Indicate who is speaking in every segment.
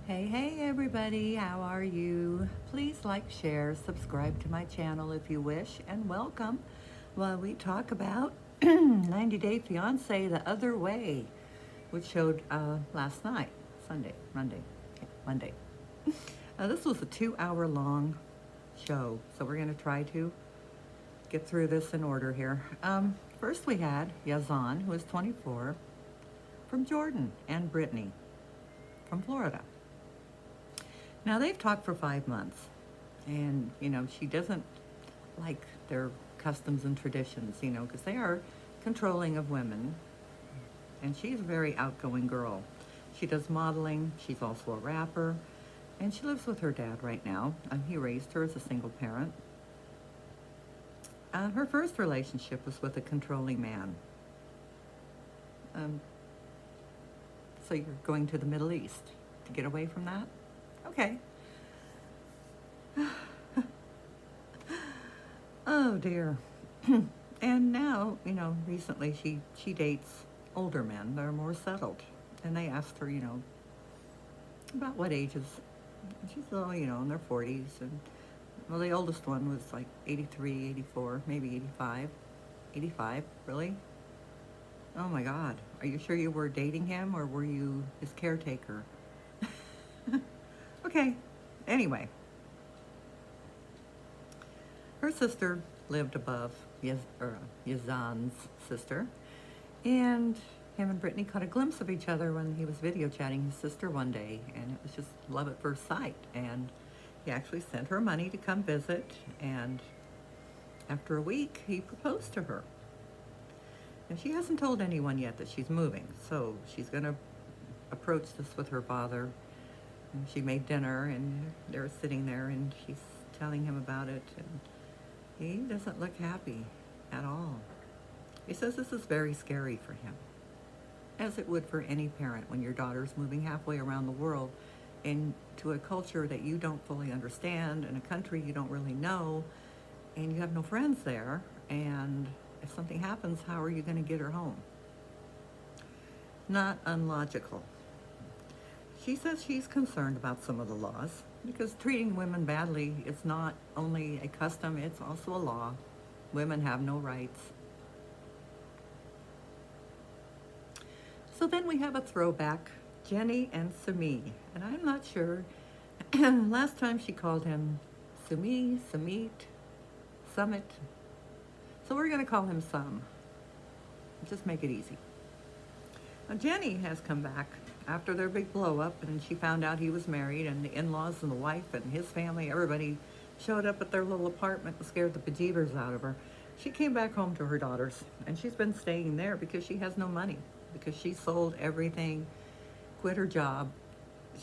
Speaker 1: Hey everybody, how are you? Please like, share, subscribe to my channel if you wish, and welcome while we talk about 90 Day Fiancé The Other Way, which showed last night, Monday. This was a 2-hour long show, so we're going to try to get through this in order here. First we had Yazan, who is 24, from Jordan, and Brittany from Florida. Now, they've talked for 5 months, and, she doesn't like their customs and traditions, because they are controlling of women, and she's a very outgoing girl. She does modeling, she's also a rapper, and she lives with her dad right now. He raised her as a single parent. Her first relationship was with a controlling man. So you're going to the Middle East to get away from that? Okay. Oh dear. And now, recently she dates older men that are more settled. And they asked her, about what ages. And she's all, in their 40s. And, well, the oldest one was like 83, 84, maybe 85. 85, really? Oh my God. Are you sure you were dating him, or were you his caretaker? Okay, anyway. Her sister lived above Yazan's sister, and him and Brittany caught a glimpse of each other when he was video chatting his sister one day, and it was just love at first sight. And he actually sent her money to come visit, and after a week, he proposed to her. Now, she hasn't told anyone yet that she's moving, so she's going to approach this with her father. And she made dinner, and they're sitting there, and she's telling him about it, and he doesn't look happy at all. He says this is very scary for him, as it would for any parent when your daughter's moving halfway around the world into a culture that you don't fully understand, in a country you don't really know, and you have no friends there, and if something happens, how are you going to get her home? Not unlogical. She says she's concerned about some of the laws, because treating women badly is not only a custom, it's also a law. Women have no rights. So then we have a throwback, Jenny and Sumi, and I'm not sure. Last time she called him Sumi, Summit. So we're going to call him Sum. Just make it easy. Now, Jenny has come back after their big blow up, and she found out he was married, and the in-laws and the wife and his family, everybody showed up at their little apartment and scared the bejeebers out of her. She came back home to her daughters, and she's been staying there because she has no money, because she sold everything, quit her job.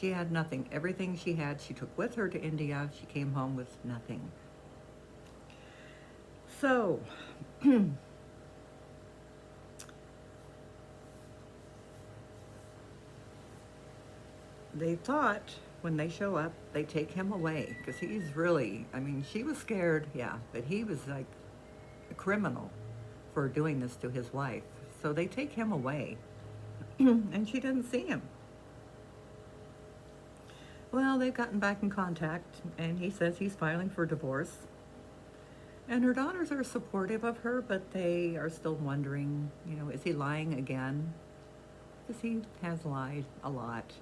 Speaker 1: She had nothing. Everything she had, she took with her to India. She came home with nothing. So, they thought when they show up, they take him away, because he's really, she was scared, yeah, but he was like a criminal for doing this to his wife. So they take him away, and she didn't see him. Well, they've gotten back in contact, and he says he's filing for divorce. And her daughters are supportive of her, but they are still wondering, is he lying again? Because he has lied a lot.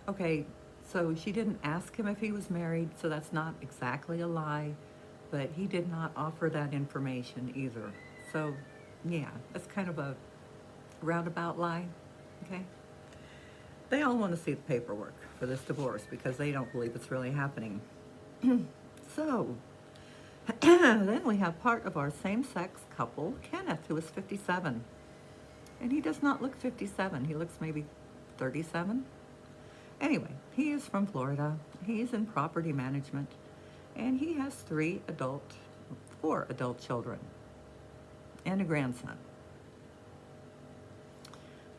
Speaker 1: Okay, so she didn't ask him if he was married, so that's not exactly a lie, but he did not offer that information either. So, yeah, that's kind of a roundabout lie, okay? They all want to see the paperwork for this divorce because they don't believe it's really happening. So, then we have part of our same-sex couple, Kenneth, who is 57. And he does not look 57. He looks maybe 37. Anyway, he is from Florida. He's in property management. And he has 4 adult children and a grandson.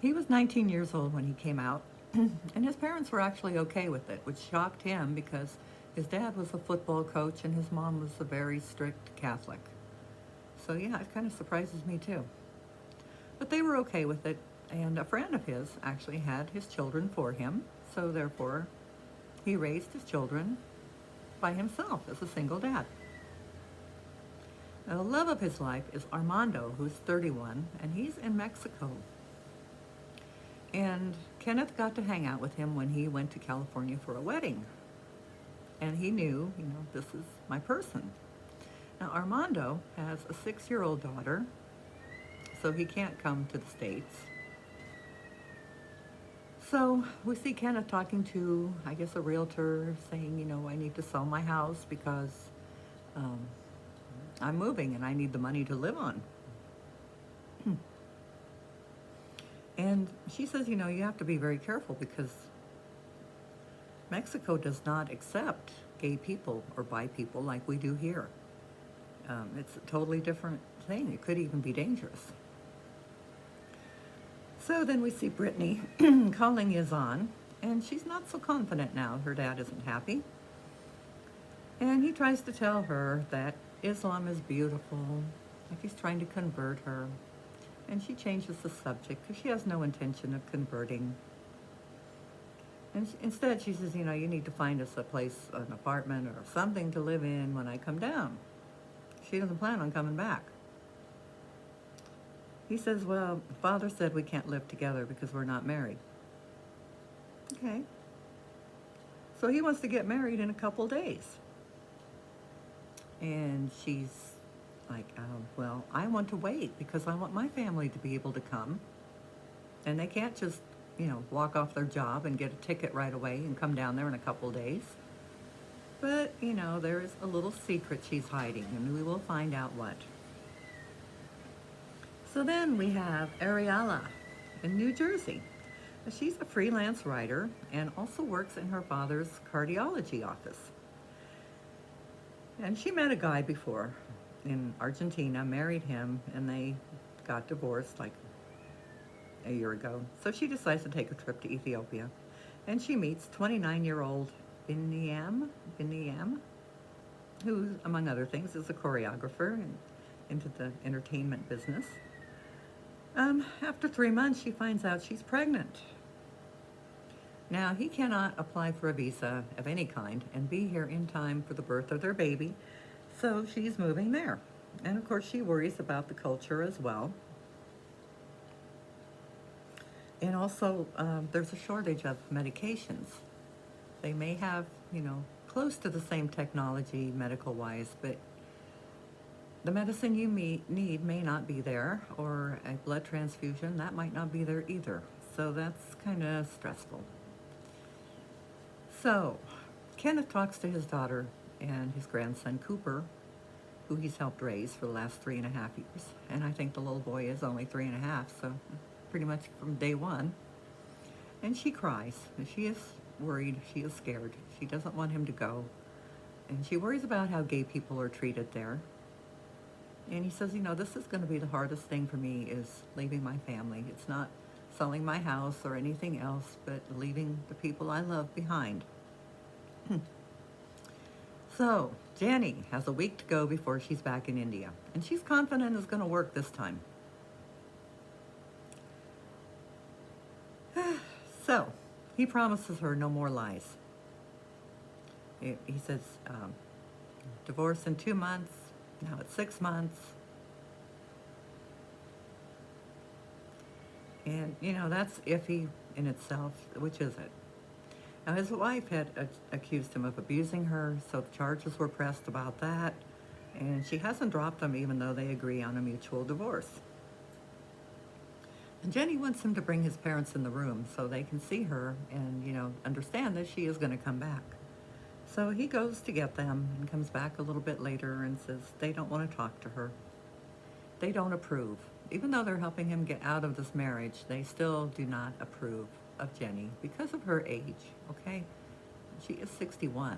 Speaker 1: He was 19 years old when he came out. And his parents were actually okay with it, which shocked him because his dad was a football coach and his mom was a very strict Catholic. So yeah, it kind of surprises me too. But they were okay with it, and a friend of his actually had his children for him, so therefore he raised his children by himself as a single dad. Now, the love of his life is Armando, who's 31, and he's in Mexico. And Kenneth got to hang out with him when he went to California for a wedding. And he knew, this is my person. Now, Armando has a 6-year-old daughter, so he can't come to the States. So we see Kenneth talking to, I guess, a realtor, saying, I need to sell my house because I'm moving and I need the money to live on. And she says, you have to be very careful because Mexico does not accept gay people or bi people like we do here. It's a totally different thing. It could even be dangerous. So then we see Brittany calling Yazan, and she's not so confident now. Her dad isn't happy. And he tries to tell her that Islam is beautiful, like he's trying to convert her. And she changes the subject because she has no intention of converting. And instead she says, you need to find us a place, an apartment or something to live in when I come down. She doesn't plan on coming back. He says, well, Father said we can't live together because we're not married. Okay. So he wants to get married in a couple days. And she's like, well, I want to wait because I want my family to be able to come. And they can't just, walk off their job and get a ticket right away and come down there in a couple days. But, there is a little secret she's hiding, and we will find out what. So then we have Ariella in New Jersey. She's a freelance writer and also works in her father's cardiology office. And she met a guy before in Argentina, married him, and they got divorced like a year ago. So she decides to take a trip to Ethiopia. And she meets 29-year-old Biniam, who, among other things, is a choreographer and into the entertainment business. After 3 months, she finds out she's pregnant. Now, he cannot apply for a visa of any kind and be here in time for the birth of their baby, so she's moving there. And of course, she worries about the culture as well. And also, there's a shortage of medications. They may have, close to the same technology medical-wise, but the medicine you need may not be there, or a blood transfusion, that might not be there either. So that's kind of stressful. So Kenneth talks to his daughter and his grandson, Cooper, who he's helped raise for the last 3.5 years. And I think the little boy is only 3.5, so pretty much from day one. And she cries. And she is worried. She is scared. She doesn't want him to go. And she worries about how gay people are treated there. And he says, this is going to be the hardest thing for me is leaving my family. It's not selling my house or anything else, but leaving the people I love behind. So, Jenny has a week to go before she's back in India. And she's confident it's going to work this time. So, he promises her no more lies. He says, divorce in 2 months. Now it's 6 months. And, that's iffy in itself, which is it? Now, his wife had accused him of abusing her, so the charges were pressed about that. And she hasn't dropped them, even though they agree on a mutual divorce. And Jenny wants him to bring his parents in the room so they can see her and, understand that she is going to come back. So he goes to get them and comes back a little bit later and says they don't want to talk to her. They don't approve. Even though they're helping him get out of this marriage, they still do not approve of Jenny because of her age, okay? She is 61.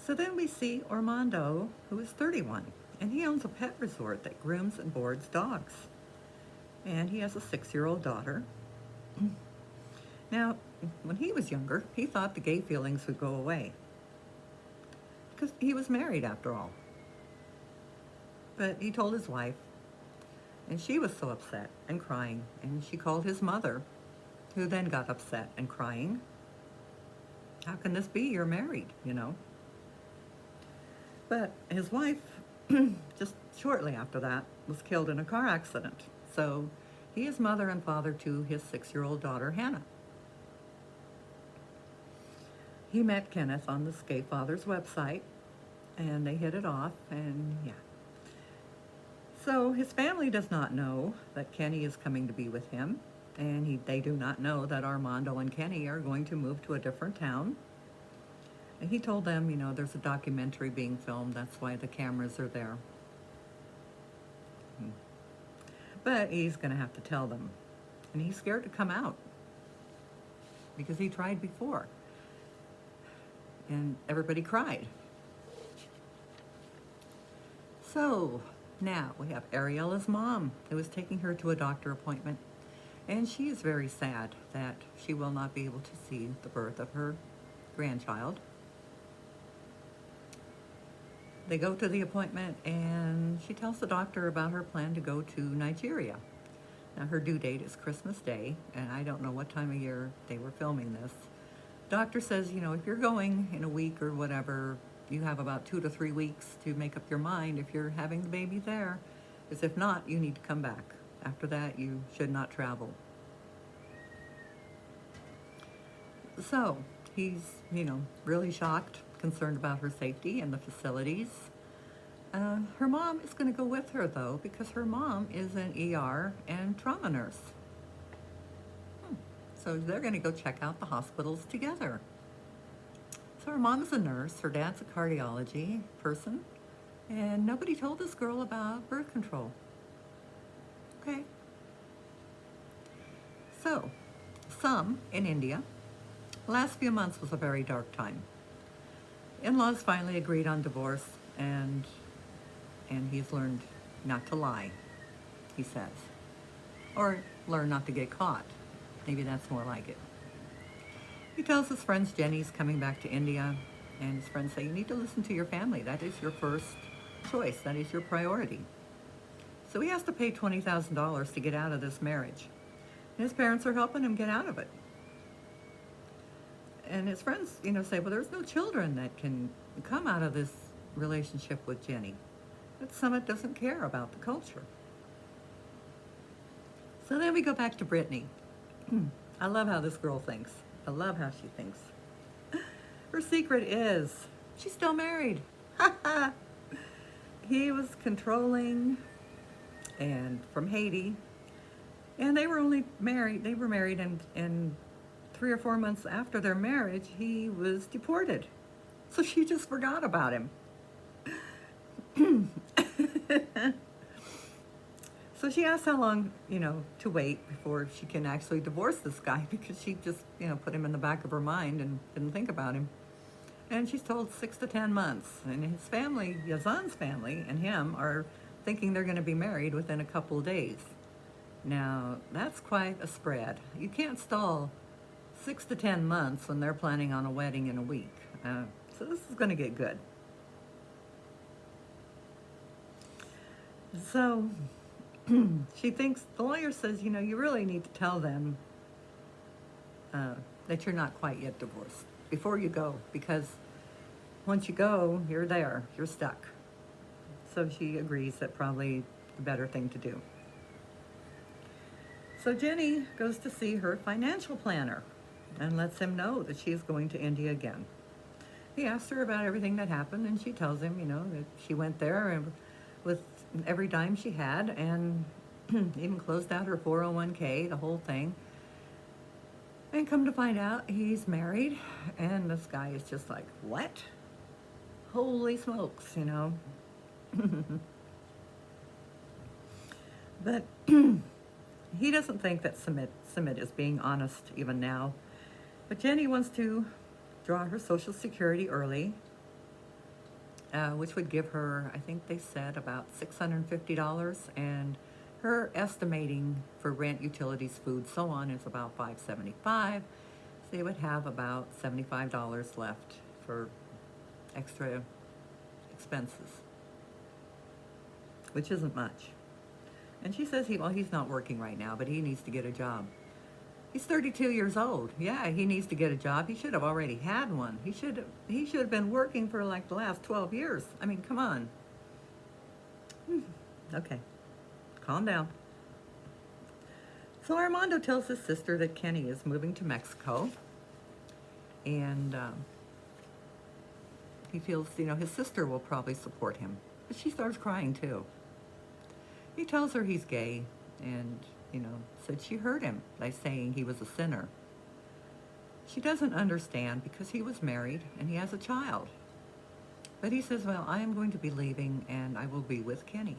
Speaker 1: So then we see Armando, who is 31, and he owns a pet resort that grooms and boards dogs. And he has a 6-year-old daughter. Now, when he was younger, he thought the gay feelings would go away because he was married after all. But he told his wife, and she was so upset and crying, and she called his mother, who then got upset and crying. How can this be? You're married, you know. But his wife, just shortly after that, was killed in a car accident. So he is mother and father to his 6-year-old daughter, Hannah. He met Kenneth on the Gay Father's website, and they hit it off, and yeah. So his family does not know that Kenny is coming to be with him, and they do not know that Armando and Kenny are going to move to a different town. And he told them, you know, there's a documentary being filmed, that's why the cameras are there. But he's going to have to tell them. And he's scared to come out because he tried before. And everybody cried. So now we have Ariella's mom, who is taking her to a doctor appointment. And she is very sad that she will not be able to see the birth of her grandchild. They go to the appointment, and she tells the doctor about her plan to go to Nigeria. Now, her due date is Christmas Day, and I don't know what time of year they were filming this. Doctor says, you know, if you're going in a week or whatever, you have about 2 to 3 weeks to make up your mind if you're having the baby there. Because if not, you need to come back. After that, you should not travel. So he's, you know, really shocked, concerned about her safety and the facilities. Her mom is going to go with her, though, because her mom is an ER and trauma nurse. So they're going to go check out the hospitals together. So her mom is a nurse, her dad's a cardiology person, and nobody told this girl about birth control. Okay. So, some in India, the last few months was a very dark time. In-laws finally agreed on divorce, and he's learned not to lie, he says. Or learn not to get caught. Maybe that's more like it. He tells his friends Jenny's coming back to India, and his friends say, you need to listen to your family. That is your first choice. That is your priority. So he has to pay $20,000 to get out of this marriage. And his parents are helping him get out of it. And his friends, you know, say, well, there's no children that can come out of this relationship with Jenny. But Summit doesn't care about the culture. So then we go back to Brittany. I love how this girl thinks. I love how she thinks. Her secret is she's still married. He was controlling and from Haiti. And they were married and 3 or 4 months after their marriage, he was deported. So she just forgot about him. So she asked how long, you know, to wait before she can actually divorce this guy, because she just, you know, put him in the back of her mind and didn't think about him. And she's told 6 to 10 months. And his family, Yazan's family, and him are thinking they're going to be married within a couple of days. Now, that's quite a spread. You can't stall 6 to 10 months when they're planning on a wedding in a week. So this is going to get good. So she thinks, the lawyer says, you know, you really need to tell them that you're not quite yet divorced before you go, because once you go, you're there, you're stuck. So she agrees that probably the better thing to do. So Jenny goes to see her financial planner and lets him know that she is going to India again. He asks her about everything that happened, and she tells him, you know, that she went there and with every dime she had, and even closed out her 401k, the whole thing. And come to find out, he's married, and this guy is just like, what? Holy smokes, you know. But he doesn't think that Sumit is being honest even now. But Jenny wants to draw her Social Security early, which would give her, I think they said, about $650, and her estimating for rent, utilities, food, so on is about $575. So they would have about $75 left for extra expenses, which isn't much. And she says, well, he's not working right now, but he needs to get a job. He's 32 years old. Yeah, he needs to get a job. He should have already had one. He should have been working for like the last 12 years. I mean, come on. Okay, calm down. So Armando tells his sister that Kenny is moving to Mexico, and he feels, his sister will probably support him. But she starts crying too. He tells her he's gay, and, said she hurt him by saying he was a sinner. She doesn't understand because he was married and he has a child. But he says, well, I am going to be leaving and I will be with Kenny.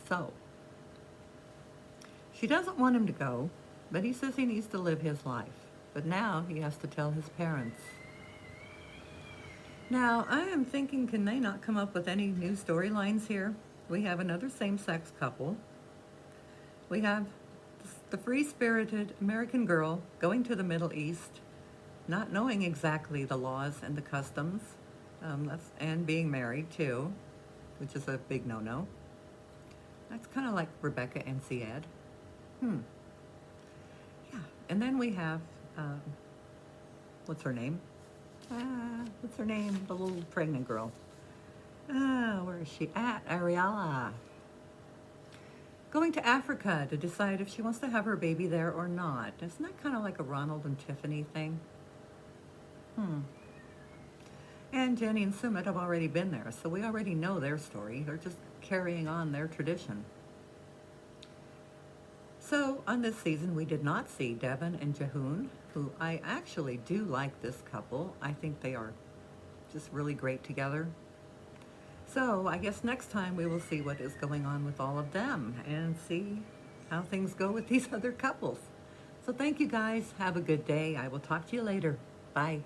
Speaker 1: So, she doesn't want him to go, but he says he needs to live his life. But now he has to tell his parents. Now, I am thinking, can they not come up with any new storylines here? We have another same-sex couple. We have the free-spirited American girl going to the Middle East, not knowing exactly the laws and the customs, and being married too, which is a big no-no. That's kind of like Rebecca and Syed. Yeah, and then we have, what's her name? What's her name? The little pregnant girl. Where is she at? Ariella. Going to Africa to decide if she wants to have her baby there or not. Isn't that kind of like a Ronald and Tiffany thing? And Jenny and Sumit have already been there, so we already know their story. They're just carrying on their tradition. So on this season, we did not see Devin and Jahoon, who I actually do like this couple. I think they are just really great together. So I guess next time we will see what is going on with all of them and see how things go with these other couples. So thank you guys. Have a good day. I will talk to you later. Bye.